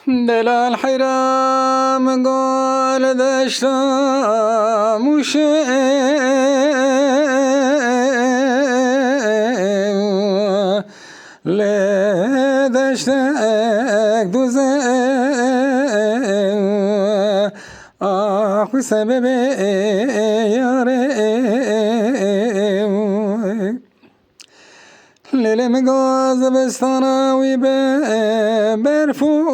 دل الحرام قال دشتا موشه لدشتك دوزه آخو سبب یاره لیل مگاز بستاناوی به برفو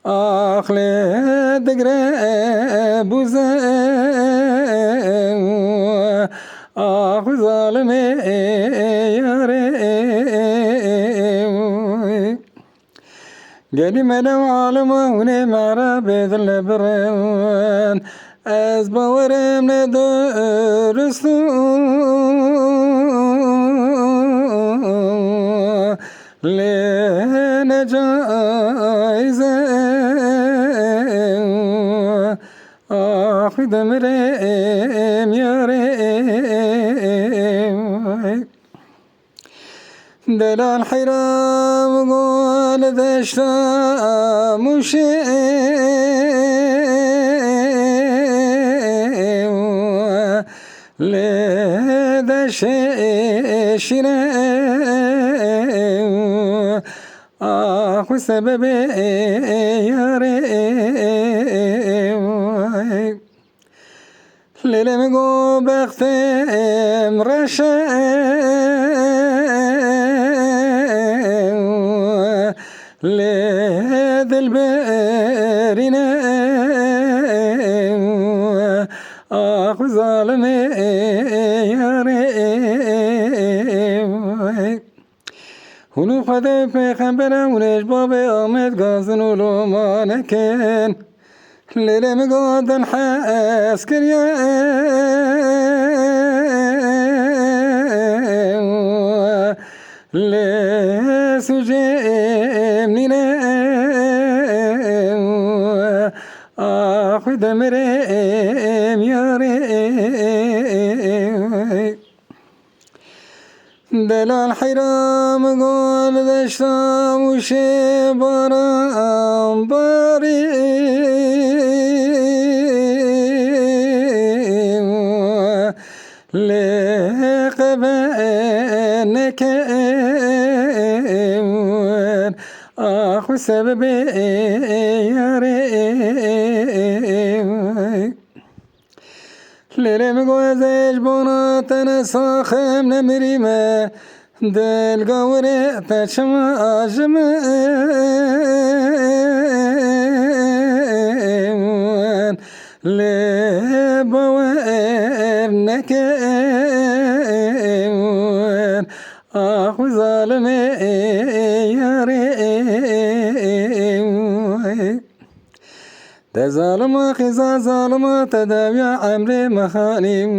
آخ لدگره بوزه آخ ظالم یاره گلی ملو عالمونه مرا بدل برن از باورم ندرستو لین جایزه آخی دمرم یارم دل الحرام قال دشتا موشه لدش شیره آخو سبب یاره لیلم گو بختم رشه لدل برینه آخو ظالم یاره هنو خدا پیغمبرم ونش باب آمد گازن و لومانکن لیلم گادن حس کریم لسوجم نینم آخو دمرم یارم دل الحرام قال دشتا موشه بارم باریم لقبنکم آخو سبب یارم لیلم گوزش باناتن ساخم نمیریمه دل گوره تچم آجمه لباور نکن آخو ظالم یارم ده ظالم خزا ظالم تداوی عمر مخانیم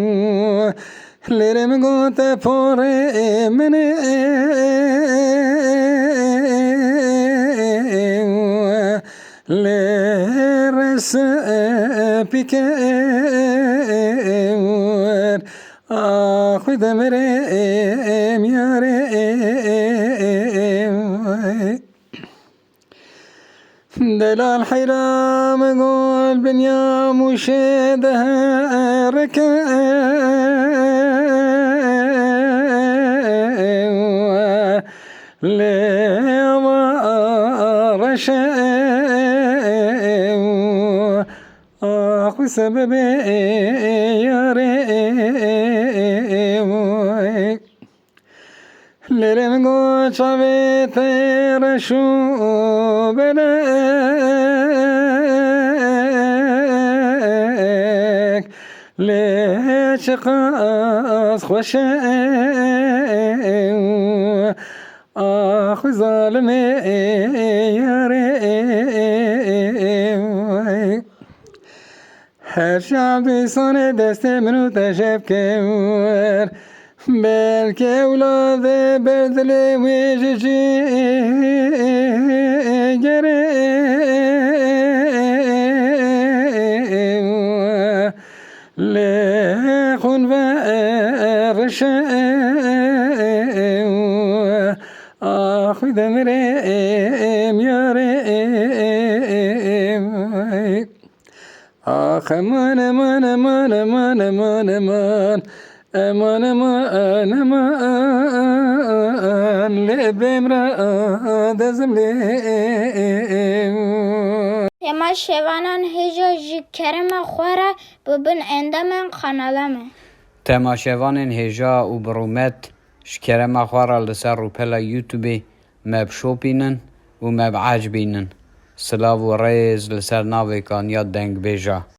لیرم گوت پور منه لیرس پیکر آخوی دمرم یارم دل الحرام قول بنيا مشيده ركا لما رشا أخو سبب يارم لیلم گو چاوه تیرشو بلک لیچقاز خوشه آخو ظالم یارم هر شب دیسان دست منو تشب کمر بلکه اولاد بردل ویجی گره لخون و رشه خوی دمرم یارم آخ امان امان امان امان امان امان امان امان امان لبم را دزم لیم Tema şevanan heja ji kerema xwara bibin endamên kanala me. Temaşevanên hêja û birûmet ji kerema xwe re li ser rûpela YouTubeê me bişopînin û me biecbînin. Silav û rêz li ser navê Kanya Dengbêja.